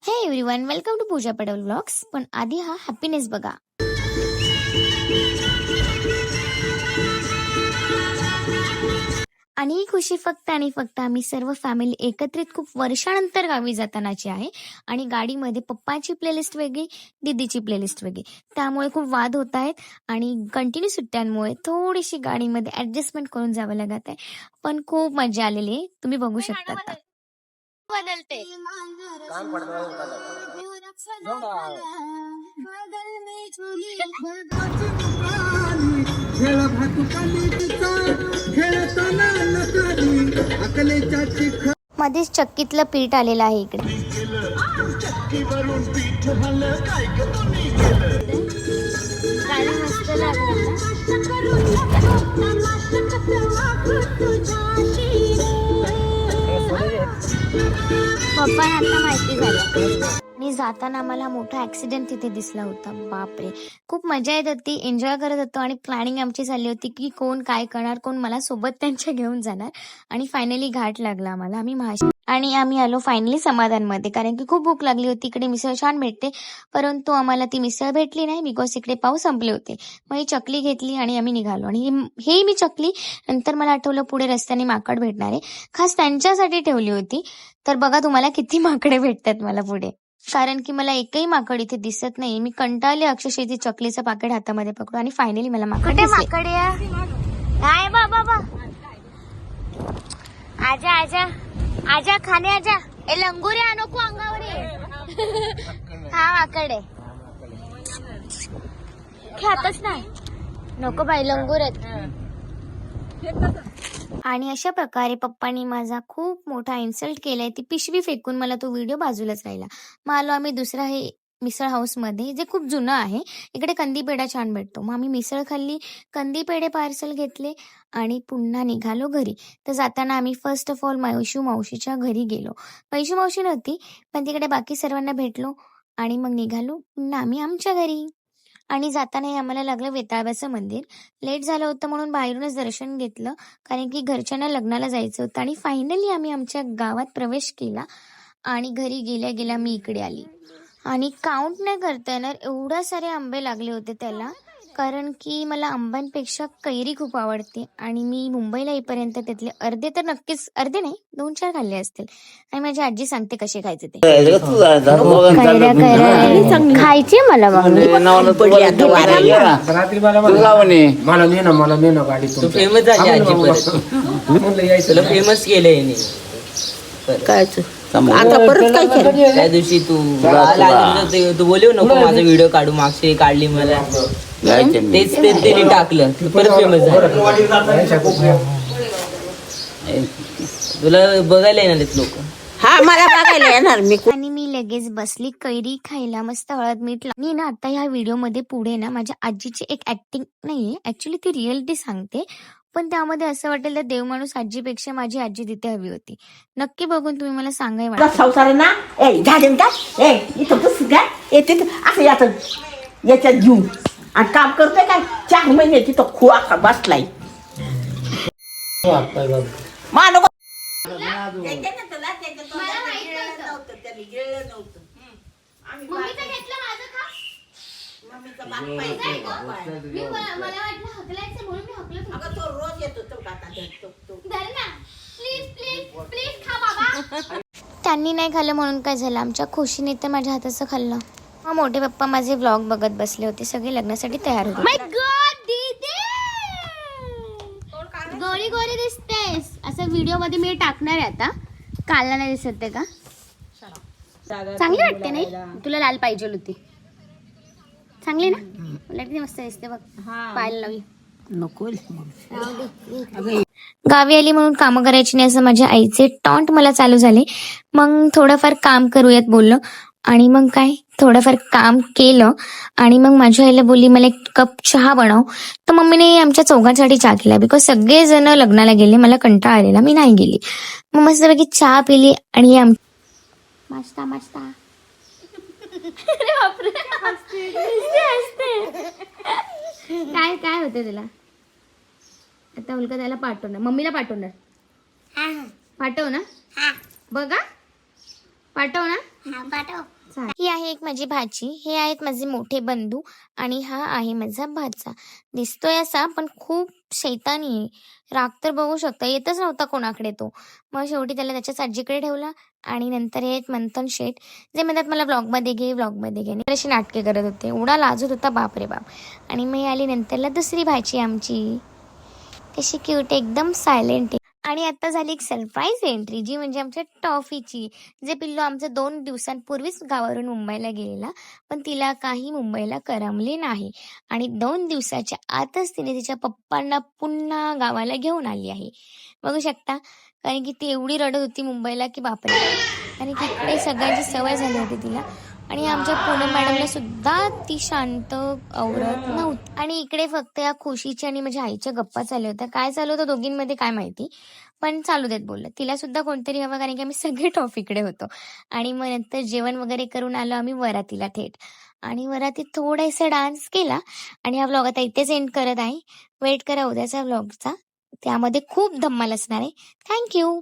हे everyone, welcome to Pooja Padwal vlogs. पण आधी हा हॅपीनेस बघा. आणि ही खुशी फक्त आणि फक्त आम्ही सर्व फॅमिली एकत्रित खूप वर्षानंतर गावी जातानाची आहे. आणि गाडीमध्ये पप्पाची प्लेलिस्ट वेगळी, दीदीची प्लेलिस्ट वेगळी, त्यामुळे खूप वाद होत आहेत. आणि कंटिन्यू सुट्ट्यांमुळे थोडीशी गाडीमध्ये ऍडजस्टमेंट करून जावं लागत आहे. पण खूप मजा आलेली आहे, तुम्ही बघू शकता. बदलते मध्येच चक्कीतलं पीठ आलेलं आहे इकडे. गाणं मस्त लागलं. पप्पा आता माहिती झालं. आणि जाताना आम्हाला मोठा ऍक्सिडेंट तिथे दिसला होता. बापरे, खूप मजा येत होती, एन्जॉय करत होतो. आणि प्लॅनिंग आमची झाली होती की कोण काय करणार, कोण मला सोबत त्यांच्या घेऊन जाणार. आणि फायनली घाट लागला आम्हाला. आम्ही आलो फायनली समाधानमध्ये, कारण की खूप भूक लागली होती. इकडे मिसळ छान भेटते, परंतु आम्हाला ती मिसळ भेटली नाही बिकॉज इकडे पाऊस संपले होते. मग ही चकली घेतली आणि आम्ही निघालो. आणि हे मी चकली नंतर मला आठवलं पुढे रस्त्याने माकड भेटणार आहे, खास त्यांच्यासाठी ठेवली होती. तर बघा तुम्हाला किती माकडे भेटतात मला पुढे, कारण की मला एकही माकड इथे दिसत नाही. मी कंटाळले अक्षरशः ती चकलीचं पाकिट हातामध्ये पकडू. आणि फायनली मला माकड दिसले. काय बाबा, आजा आजा आजा खाने आजा. ए लंगुरे आणो को अंगावर. हा माकड आहे, खातच नाही. नको बाई, लंगूर आहेत. आणि अशा प्रकारे पप्पानी माझा खूप मोठा इन्सल्ट केलाय. ती पिशवी फेकून मला तो व्हिडिओ बाजूलाच राहिला. मग आलो आम्ही दुसरा हे मिसळ हाऊस मध्ये, जे खूप जुनं आहे. इकडे कंदी पेढा छान भेटतो. मग आम्ही मिसळ खाल्ली, कंदी पेढे पार्सल घेतले आणि पुन्हा निघालो घरी. तर जाताना आम्ही फर्स्ट ऑफ ऑल वैशू मावशीच्या घरी गेलो. वैशू मावशी नव्हती, पण तिकडे बाकी सर्वांना भेटलो आणि मग निघालो पुन्हा आम्ही आमच्या घरी. आणि जाताना आम्हाला लागलं वेताळाचं मंदिर. लेट झालं होतं म्हणून बाहेरूनच दर्शन घेतलं, कारण की घरच्यांना लग्नाला जायचं होतं. आणि फायनली आम्ही आमच्या गावात प्रवेश केला. आणि घरी गेल्या गेल्या मी इकडे आली. आणि काउंट नाही करता येणार एवढ्या सारे आंबे लागले होते त्याला, कारण की मला आंब्यांपेक्षा कैरी खूप आवडते. आणि मी मुंबईला येईपर्यंत त्यातले अर्धे तर नक्कीच, अर्धे नाही 2-4 खाल्ले असतील. आणि माझी आजी सांगते कसे खायचे ते. कैऱ्या खायचे मला. फेमस झाली आजी, फेमस केलंय काय आता परत काय केलं. त्या दिवशी तू बोलू नको माझा व्हिडिओ काढू, मागची काढली मला, तेच त्यांनी टाकलं, परत फेमस झालं. तुला बघायला येणार लोक. हा, मला बघायला येणार मी. आणि मी लगेच बसली कैरी खायला. मस्त हळद मीठ मी ना आता ह्या व्हिडिओ मध्ये पुढे ना माझ्या आजीची एक ऍक्टिंग नाहीये, ऍक्च्युली ती रिअलिटी सांगते. पण त्यामध्ये असं वाटेल तर देव माणूस आजीपेक्षा माझी आजी तिथे हवी होती. नक्की बघून तुम्ही मला सांगाय वाटतं. संसार ना झाले का इथं बस का येते असं याच्यात घेऊन आणि काम करतोय काय 4 महिने तिथं खुआ बसलाय. मानो त्यांनी नाही खाल्लं म्हणून काय झालं, आमच्या खुशीने तर माझ्या हाताचं खाल्लं. मग मोठे पप्पा माझे व्लॉग बघत बसले होते, सगळे लग्नासाठी तयार होते. माय गॉड दीदी, गोरी गोरी दिसतेस. असं व्हिडिओ मध्ये मी टाकणार आहे आता. कालला नाही दिसत का? चांगली वाटते नाही? तुला लाल पाहिजे होती. चांगली ना? मला किती मस्त दिसते बघ. पाहायला लावी नको. गावी आली म्हणून काम करायची नाही असं माझ्या आईचे टॉन्ट मला चालू झाले. मग थोडंफार काम करूयात बोललो. आणि मग काय थोडंफार काम केलं. आणि मग माझ्या आईला बोलली मला 1 कप चहा बनव. तर मम्मीने आमच्या चौघांसाठी चहा केला, बिकॉज सगळेजण लग्नाला गेले. मला कंटाळा आलेला, मी नाही गेली. मग मस्तपैकी चहा पिली. आणि मस्त मस्त काय काय होतं तुला आता? उलका त्याला पाठवणार, मम्मीला पाठवणार. पाठव ना बघा. पाठव ना. ही आहे एक माझी भाची, हे आहेत माझे मोठे बंधू आणि हा आहे माझा भाचा. दिसतोय असा पण खूप शैतानी आहे. राग तर बघू शकता, येतच नव्हता कोणाकडे तो. मग शेवटी त्याला त्याच्याच आजीकडे ठेवला आणि नंतर हे आहेत मंथन शेठ, जे म्हणतात मला व्लॉगमध्ये घे व्लॉगमध्ये घे. आणि अशी नाटके करत होते, एवढा लाजत होता बापरे बाप. आणि मी आली नंतरला दुसरी भाची आमची, कशी क्यूट एकदम सायलेंट. आणि आता झाली एक सरप्राईज एंट्री, जी म्हणजे आमच्या टॉफीची. जे पिल्लू आमचं 2 दिवसांपूर्वीच गावावरून मुंबईला गेलेला, पण तिला काही मुंबईला करमले नाही आणि 2 दिवसाच्या आतच तिने तिच्या पप्पांना पुन्हा गावाला घेऊन आली आहे. बघू शकता, कारण की ती एवढी रडत होती मुंबईला की बापरे. आणि तिकडे सगळ्यांची सवय झाली होती तिला. आणि आमच्या पूनम मॅडमला सुद्धा ती शांत आवरत नव्हती. आणि इकडे फक्त या खुशीची आणि माझ्या आईच्या गप्पा चालू होत्या. काय चालू होतं दोघींमध्ये काय माहिती, पण चालू देत बोललं. तिला सुद्धा कोणतरी हवं, कारण की आम्ही सगळे टॉफीकडे होतो. आणि मग नंतर जेवण वगैरे करून आलो आम्ही वरातीला थेट. आणि वरातीत थोडासा डान्स केला. आणि हा व्लॉग आता इथेच एंड करत आहे. वेट करा उद्याचा व्लॉगचा, त्यामध्ये खूप धम्माल असणार आहे. थँक्यू.